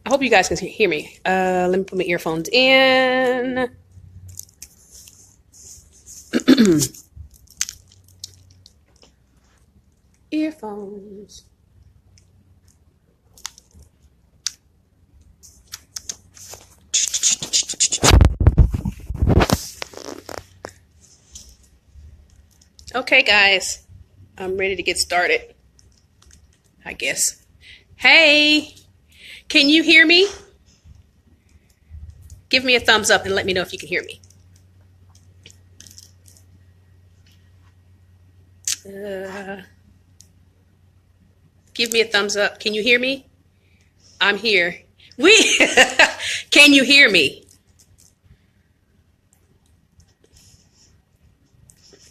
I hope you guys can hear me. Let me put my earphones in. Earphones. Okay, guys. I'm ready to get started, I guess. Hey, can you hear me? Give me a thumbs up and let me know if you can hear me. Give me a thumbs up. Can you hear me? I'm here. Can you hear me?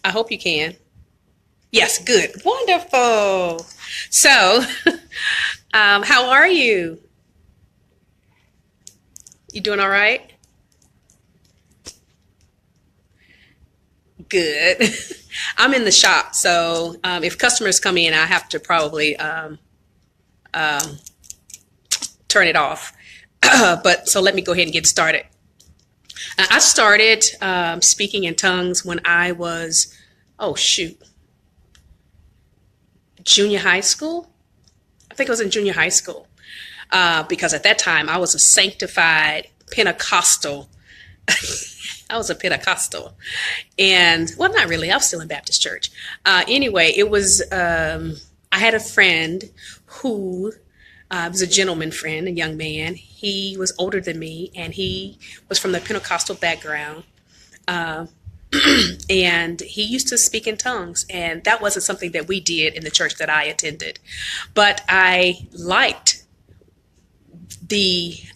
I hope you can. Yes, good. Wonderful. So, how are you? You doing all right? Good. I'm in the shop, so if customers come in, I have to probably turn it off. But so let me go ahead and get started. I started speaking in tongues when I was, junior high school. I think it was in junior high school because at that time I was a sanctified Pentecostal. I was a Pentecostal. And, well, not really. I was still in Baptist church. Anyway, it was, I had a friend who was a gentleman friend, a young man. He was older than me, and he was from the Pentecostal background. And he used to speak in tongues, and that wasn't something that we did in the church that I attended. But I liked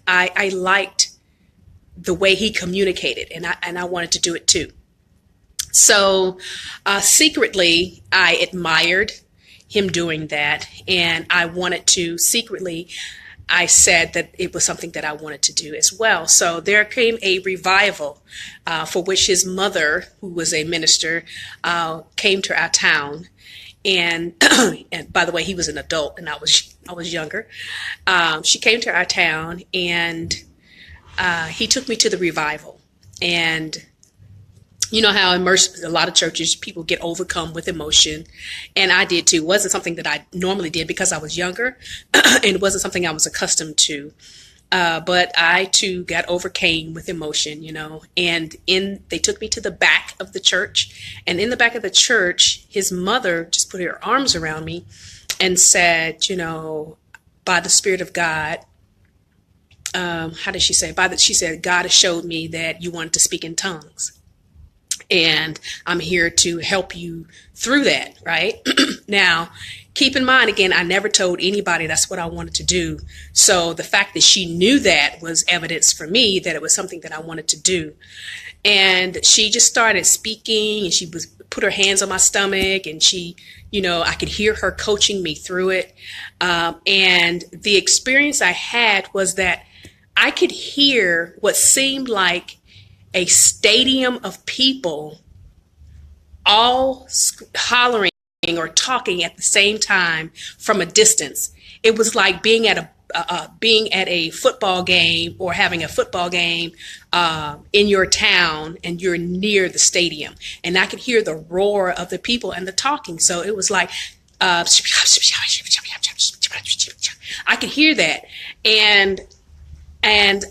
I liked the way he communicated, and I wanted to do it too. So secretly, I admired him doing that, and I wanted to secretly, I said that it was something that I wanted to do as well. So there came a revival for which his mother, who was a minister, came to our town. And, and by the way, he was an adult and I was younger. She came to our town, and he took me to the revival. And you know how immersed a lot of churches, people get overcome with emotion. And I did too. It wasn't something that I normally did because I was younger and it wasn't something I was accustomed to. But I too got overcame with emotion, and they took me to the back of the church, and in the back of the church, his mother just put her arms around me and said, by the Spirit of God, how did she say? She said, God has showed me that you wanted to speak in tongues. And I'm here to help you through that, right? Now, keep in mind, again, I never told anybody that's what I wanted to do. So the fact that she knew that was evidence for me that it was something that I wanted to do. And she just started speaking, and she put her hands on my stomach, and she, I could hear her coaching me through it. And the experience I had was that I could hear what seemed like a stadium of people all hollering or talking at the same time from a distance. It was like being at a football game, or having a football game in your town, and you're near the stadium, and I could hear the roar of the people and the talking. So it was like I could hear that, and I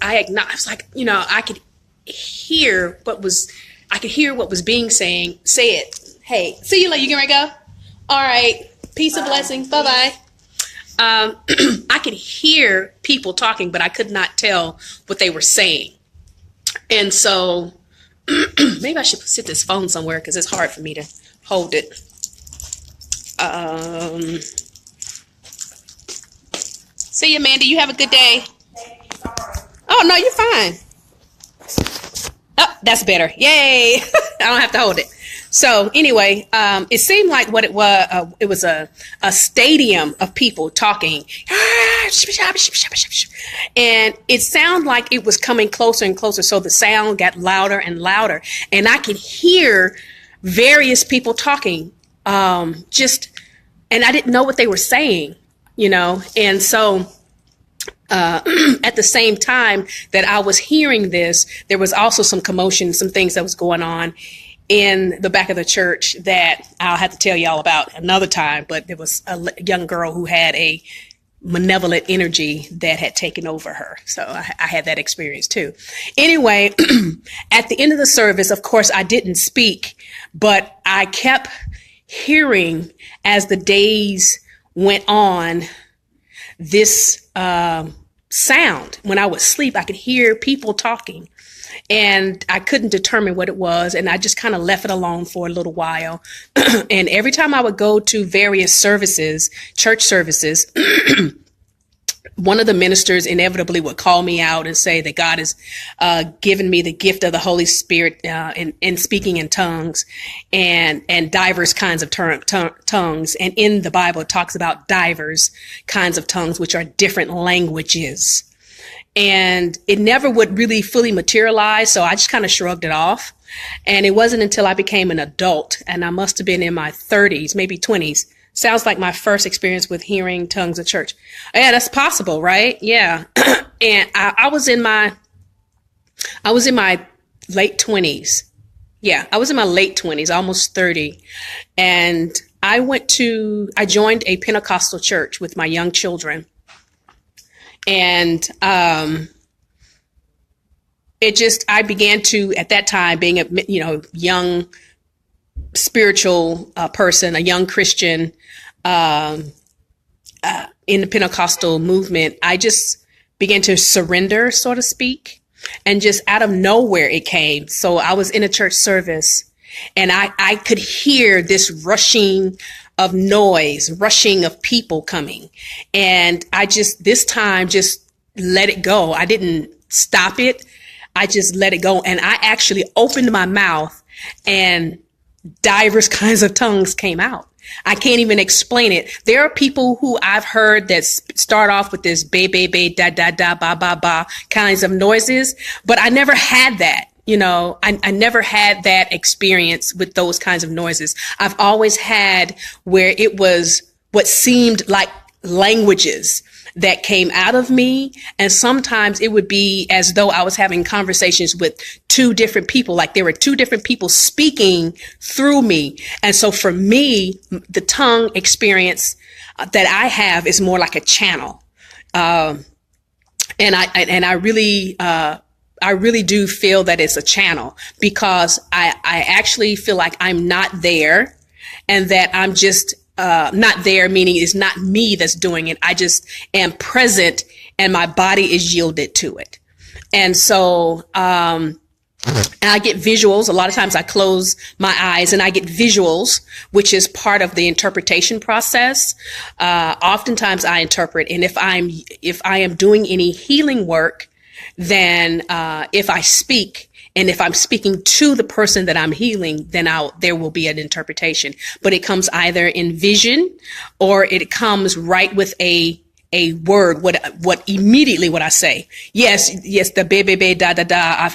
was like, I could hear what was being said. Hey, see you later. You getting ready to go? All right. Peace and blessings. Bye-bye. I could hear people talking, but I could not tell what they were saying. And so maybe I should sit this phone somewhere because it's hard for me to hold it. See you, Amanda. You have a good day. Oh, no, you're fine. Oh, that's better. Yay. I don't have to hold it. So anyway, it seemed like what it was a stadium of people talking. And it sounded like it was coming closer and closer. So the sound got louder and louder. And I could hear various people talking, and I didn't know what they were saying, And so At the same time that I was hearing this, there was also some commotion, some things that was going on in the back of the church that I'll have to tell y'all about another time. But there was a young girl who had a malevolent energy that had taken over her. So I had that experience too. Anyway, at the end of the service, of course, I didn't speak, but I kept hearing as the days went on this sound. When I would sleep, I could hear people talking, and I couldn't determine what it was. And I just kind of left it alone for a little while. And every time I would go to various services, church services, one of the ministers inevitably would call me out and say that God has given me the gift of the Holy Spirit in speaking in tongues and diverse kinds of tongues. And in the Bible, it talks about diverse kinds of tongues, which are different languages. And it never would really fully materialize. So I just kind of shrugged it off. And it wasn't until I became an adult, and I must have been in my 30s, maybe 20s. Sounds like my first experience with hearing tongues at church. Yeah, that's possible, right? Yeah. And I was in my late 20s. Yeah, I was in my late 20s, almost 30. And I joined a Pentecostal church with my young children. And I began to, at that time, being a young spiritual person, a young Christian in the Pentecostal movement, I just began to surrender, so to speak, and just out of nowhere it came. So I was in a church service, and I could hear this rushing of noise, rushing of people coming. And I this time let it go. I didn't stop it. I just let it go. And I actually opened my mouth, and diverse kinds of tongues came out. I can't even explain it. There are people who I've heard that start off with this ba, ba, ba, da, da, da, ba, ba, ba kinds of noises, but I never had that. I never had that experience with those kinds of noises. I've always had where it was what seemed like languages that came out of me. And sometimes it would be as though I was having conversations with two different people, like there were two different people speaking through me. And so for me, the tongue experience that I have is more like a channel. And I really do feel that it's a channel, because I actually feel like I'm not there, and that I'm just not there, meaning it's not me that's doing it. I just am present, and my body is yielded to it. And so and I get visuals. A lot of times I close my eyes and I get visuals, which is part of the interpretation process. Oftentimes I interpret, and if I am doing any healing work, then if I speak, and if I'm speaking to the person that I'm healing, then there will be an interpretation. But it comes either in vision, or it comes right with a word. What immediately what I say? Yes, the be be be da da da. I've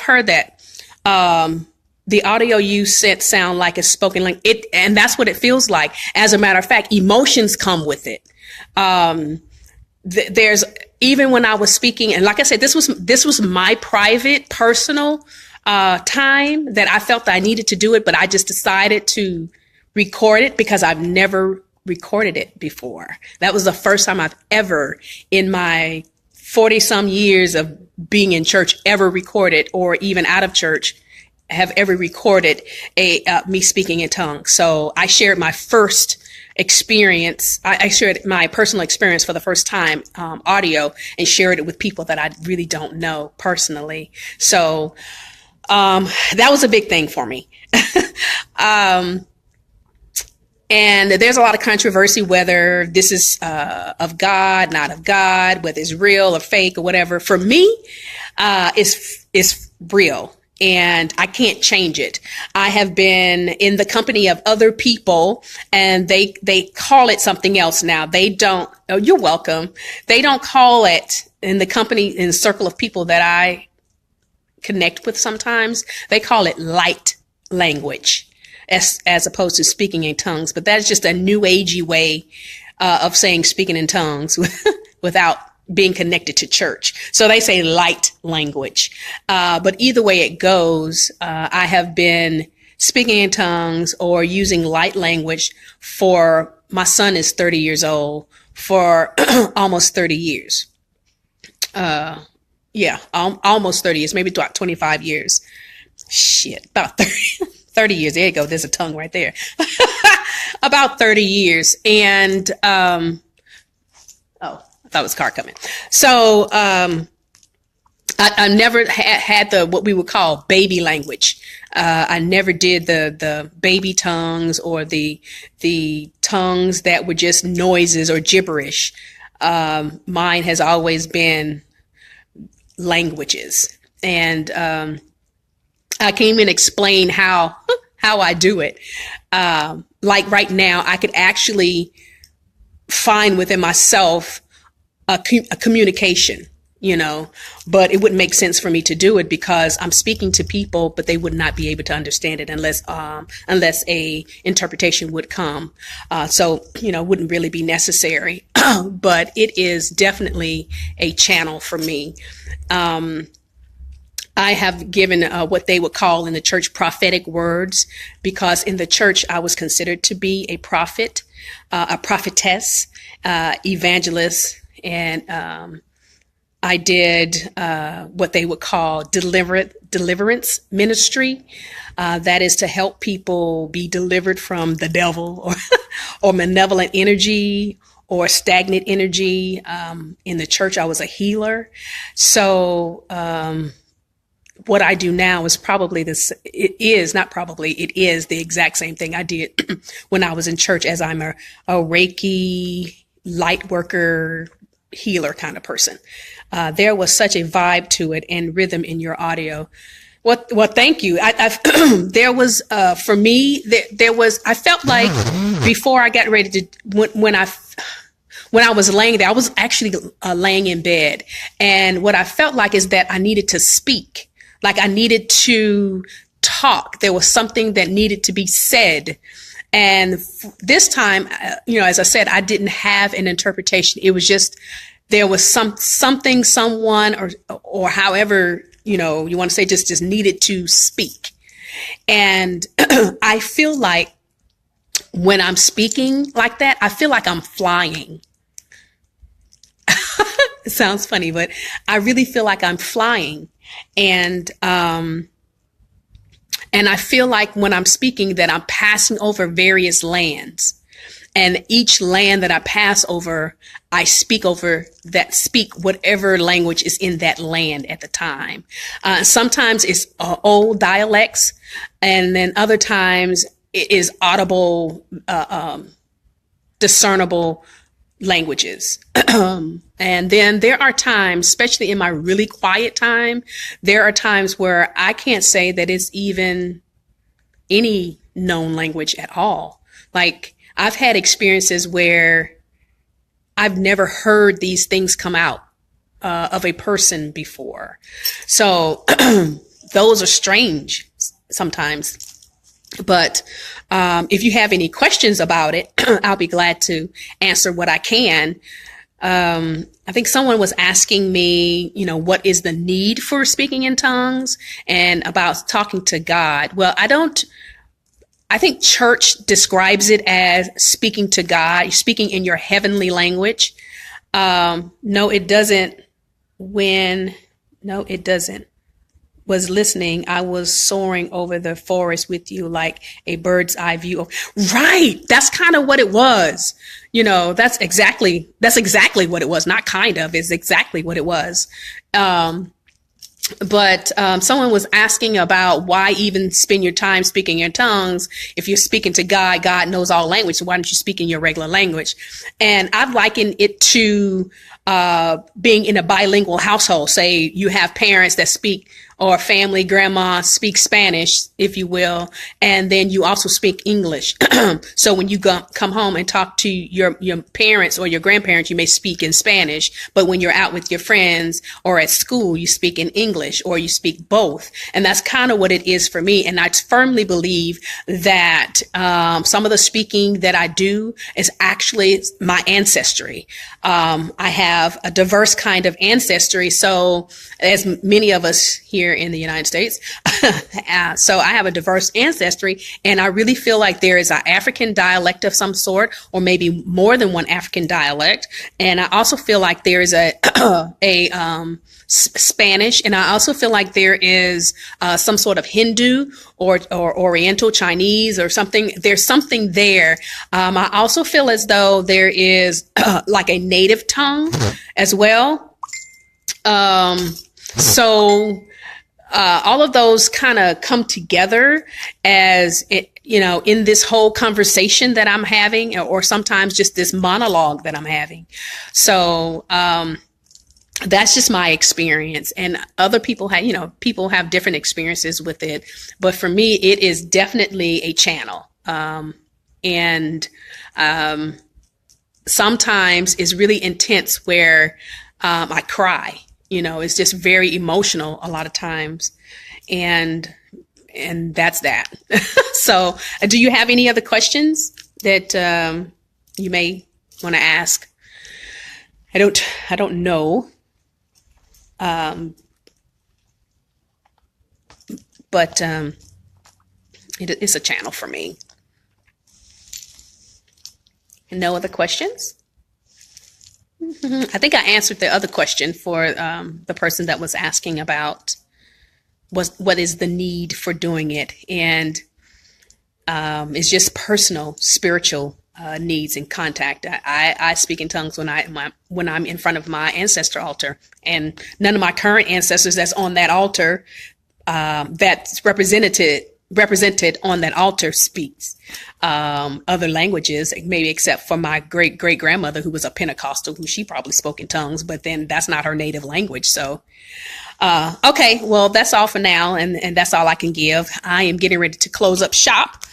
heard that. The audio you sent sound like it's spoken like it, and that's what it feels like. As a matter of fact, emotions come with it. There's, even when I was speaking, and like I said, this was my private, personal time that I felt that I needed to do it, but I just decided to record it because I've never recorded it before. That was the first time I've ever, in my 40 some years of being in church, ever recorded, or even out of church, have ever recorded me speaking in tongues. So I shared my first experience. I shared my personal experience for the first time, audio, and shared it with people that I really don't know personally. So that was a big thing for me. And there's a lot of controversy whether this is of God, not of God, whether it's real or fake or whatever. For me, it's real. And I can't change it. I have been in the company of other people, and they call it something else now. They don't. Oh, you're welcome. They don't call it, in the company, in the circle of people that I connect with sometimes, they call it light language as opposed to speaking in tongues. But that's just a new agey way of saying speaking in tongues without being connected to church. So they say light language. But either way it goes, I have been speaking in tongues or using light language for, my son is 30 years old, for almost 30 years. Almost 30 years, maybe about 25 years. About 30 years. There you go. There's a tongue right there. About 30 years. And, I thought it was a car coming. So, I never had what we would call baby language. I never did the baby tongues or the tongues that were just noises or gibberish. Mine has always been languages. And, I can't even explain how I do it. Like right now, I could actually find within myself a communication, but it wouldn't make sense for me to do it because I'm speaking to people, but they would not be able to understand it unless a interpretation would come. So, wouldn't really be necessary, but it is definitely a channel for me. I have given what they would call in the church prophetic words, because in the church I was considered to be a prophet, a prophetess, evangelist, and I did what they would call deliverance ministry. That is to help people be delivered from the devil or malevolent energy or stagnant energy. In the church, I was a healer. So what I do now is it is the exact same thing I did when I was in church, as I'm a Reiki light worker, healer kind of person. There was such a vibe to it and rhythm in your audio. Well, thank you. There was, for me, I felt like before I got ready to, when I was laying there, I was actually laying in bed. And what I felt like is that I needed to speak. Like I needed to talk. There was something that needed to be said. And this time, as I said, I didn't have an interpretation. It was just, there was something, someone, or however, you want to say, just needed to speak. And I feel like when I'm speaking like that, I feel like I'm flying. It sounds funny, but I really feel like I'm flying. And I feel like when I'm speaking that I'm passing over various lands, and each land that I pass over, I speak whatever language is in that land at the time. Sometimes it's old dialects, and then other times it is audible, discernible languages. And then there are times, especially in my really quiet time, there are times where I can't say that it's even any known language at all. Like I've had experiences where I've never heard these things come out of a person before. So those are strange sometimes. But if you have any questions about it, I'll be glad to answer what I can. I think someone was asking me, what is the need for speaking in tongues and about talking to God? Well, I think church describes it as speaking to God, speaking in your heavenly language. No, it doesn't. No, it doesn't. Was listening, I was soaring over the forest with you like a bird's eye view. Right. That's kind of what it was. That's exactly what it was. Not kind of, it's exactly what it was. But someone was asking about why even spend your time speaking in tongues. If you're speaking to God, God knows all language. So why don't you speak in your regular language? And I'd liken it to being in a bilingual household. Say you have parents that speak, or family, grandma speaks Spanish, if you will, and then you also speak English. So when you come home and talk to your parents or your grandparents, you may speak in Spanish, but when you're out with your friends or at school, you speak in English, or you speak both. And that's kind of what it is for me. And I firmly believe that some of the speaking that I do is actually my ancestry. I have have a diverse kind of ancestry. So, as many of us here in the United States, so I have a diverse ancestry, and I really feel like there is an African dialect of some sort, or maybe more than one African dialect. And I also feel like there is Spanish, and I also feel like there is some sort of Hindu or Oriental Chinese or something. There's something there. I also feel as though there is like a native tongue as well. So all of those kind of come together as it, in this whole conversation that I'm having, or sometimes just this monologue that I'm having. So that's just my experience, and other people have different experiences with it. But for me, it is definitely a channel. And sometimes it's really intense where I cry. It's just very emotional a lot of times. And that's that. So do you have any other questions that you may want to ask? I don't know. But it's a channel for me. No other questions? I think I answered the other question for the person that was asking about what is the need for doing it. And it's just personal, spiritual needs and contact. I speak in tongues when I'm in front of my ancestor altar, and none of my current ancestors that's on that altar, that's represented on that altar speaks other languages, maybe except for my great grandmother, who was a Pentecostal, who she probably spoke in tongues, but then that's not her native language. So okay, well, that's all for now, and that's all I can give. I am getting ready to close up shop.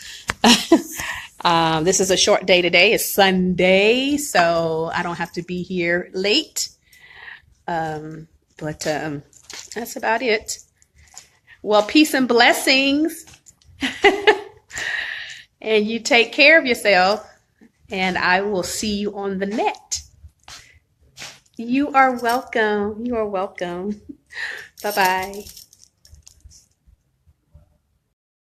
This is a short day today. It's Sunday, so I don't have to be here late. But that's about it. Well, peace and blessings. And you take care of yourself, and I will see you on the net. You are welcome. You are welcome. Bye-bye.